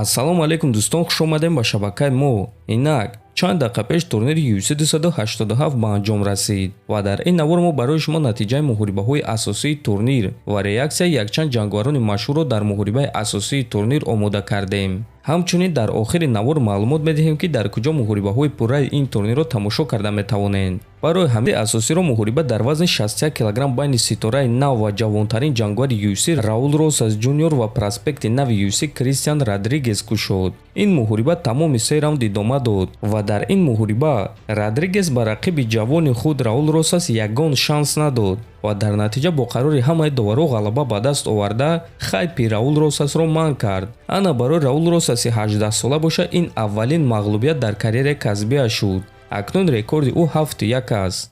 Ассалому алейкум дӯстон, хуш омадем ба шабакаи мо. Инак чанд дақиқа пеш турнири UFC 287 ба анҷом расид ва дар ин навор мо барои шумо натиҷаи муҳорибаҳои асосии турнир ва реаксияи якчанд ҷангварони машҳурро дар муҳорибаи асосии турнир омода кардем. ҳамчунин дар охири навор маълумот медиҳем ки дар куҷо муҳорибаҳои пурраи ин турнирро тамошо карда метавонед. барои ҳамаи асосиро муҳориба дар вазни 61 кг байни ситораи нав ва ҷавонтарин ҷангвари UFC Раул Росас Ҷуниор ва проспекти нави UFC Кристиан Родригес кушод. ин муҳориба тамоми 3 раунд идома дод ва дар ин муҳориба Родригес ба рақиби ҷавони худ Раул Росас ягон шанс надод ва дар натиҷа бо қарори ҳамаи доваро ғалаба ба даст оварда хайпи Раул Росасро манъ кард. ана барои Раул Росаси 18 сола боша ин аввалин мағлубият дар карьераи касбиаш шуд. акнун рекорди ӯ 7-1 аст.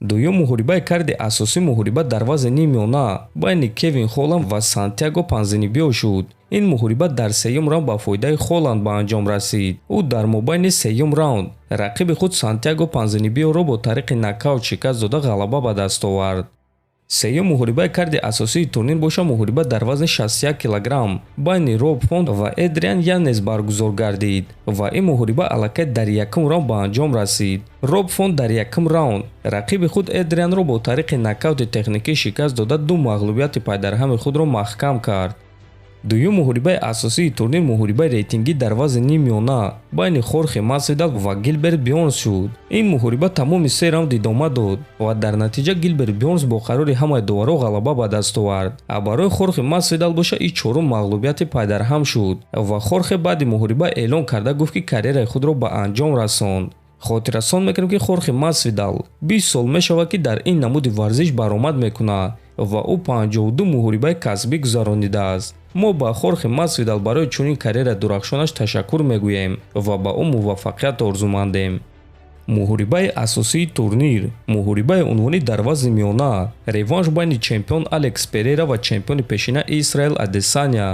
дуюм муҳорибаи карди асосӣ муҳориба дар вазни нимёна байни Кевин Холланд ва Сантьяго Панзинибио шуд. ин муҳориба дар сеюм раунд ба фоидаи Холланд ба анҷом расид. ӯ дар мобайни сеюм раунд рақиби худ Сантьяго Панзинибиоро бо тариқи нокаут шикаст дода ғалаба ба даст овард. сеюм муҳорибаи карди асосии турнир боша муҳориба дар вазни 61 кг байни Роб Фонт ва Эдриан Янес баргузор гардид ва ин муҳориба аллакай дар якум раунд ба анҷом расид. Роб Фонт дар якум раунд рақиби худ Эдрианро бо тариқи нокаути техникӣ шикаст дода ду мағлубияти пайдарҳами худро маҳкам кард. дуюм муҳорибаи асосии турнир муҳорибаи рейтингӣ дар вазни нимёна байни Хорхе Масвидал ва Гилберт Бёрнс шуд. ин муҳориба тамоми 3 раунд идома дод ва дар натиҷа Гилберт Бёрнс бо қарори ҳамаи доваро ғалаба ба даст овард. барои Хорхе Масвидал боша ин чорум мағлубияти пайдарҳам шуд ва Хорхе баъди муҳориба эълон карда гуфт ки карьераи худро ба анҷом расонд. хотиррасон мекунем ки Хорхе Масвидал 20 сол мешавад ки дар ин намуди варзиш баромад мекунад ва ӯ 52 муҳорибаи касбӣ гузаронидааст. мо ба Хорхе Масвидал барои чунин карьераи дурахшонаш ташаккур мегӯем ва ба ӯ муваффақият орзумандем. муҳорибаи асосии турнир муҳорибаи унвонӣ дар вазни миёна реванш байни чемпион Алекс Перейра ва чемпиони пешина Исраил Адесаня.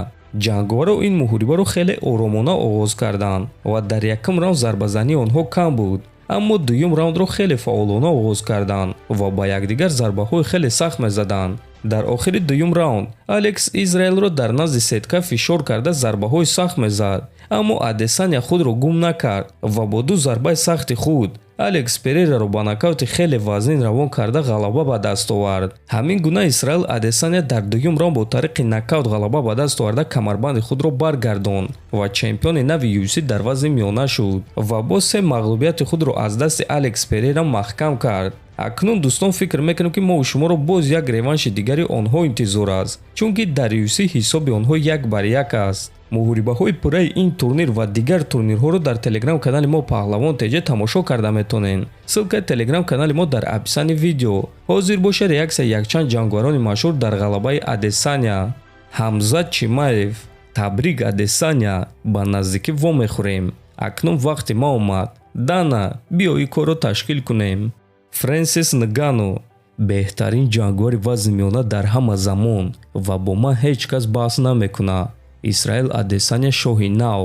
ҷангваро ин муҳорибаро хеле оромона оғоз карданд ва дар якум раунд зарбазании онҳо кам буд, аммо дуюм раундро хеле фаъолона оғоз карданд ва ба якдигар зарбаҳои хеле сахт мезаданд. дар охири дуюм раунд Алекс Израилро дар назди сетка фишор карда зарбаҳои сахт мезад, аммо Адесаня худро гум накард ва бо ду зарбаи сахти худ Алекс Перейраро ба нокаути хеле вазнин равон карда ғалаба ба даст овард. ҳамин гуна Исраил Адесаня дар дуюм раунд бо тариқи нокаут ғалаба ба даст оварда камарбанди худро баргардонд ва чемпиони нави UFC дар вазни миёна шуд ва бо 3 мағлубияти худро аз дасти Алекс Перейра маҳкам кард. акнун дӯстон фикр мекунем ки мо шуморо боз як реванши дигари онҳо интизор аст, чунки дар UFC ҳисоби онҳо 1-1 аст. муҳорибаҳои пурраи ин турнир ва дигар турнирҳоро дар телеграм канали мо Паҳлавон TG тамошо карда метонен. ссилкаи телеграм канали мо дар описани видео. ҳозир боша реаксияи якчанд ҷангварони машҳур дар ғалабаи Адесаня. Ҳамзат Чимаев, Табрик Адесаня ба наздикӣ вомехӯрем. акнун вақти ма омад. Дана, биё ин корро ташкил кунем. Фрэнсис Нгану, беҳтарин ҷангвари вазни миёна дар ҳама замон ва бо ман ҳеҷ кас баҳс намекунад. Исраил Адесаня шоҳи нав.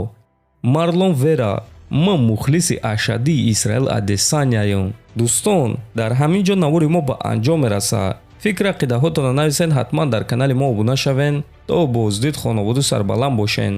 Марлон Вера, ман мухлиси ашадии Исраил Адесаняям. дӯстон, дар ҳамин ҷо навори мо ба анҷом мерасад. фикр ақидаҳотонро нависен, ҳатман дар канали мо обуна шавен. то боздид хонаводу сарбаланд бошен.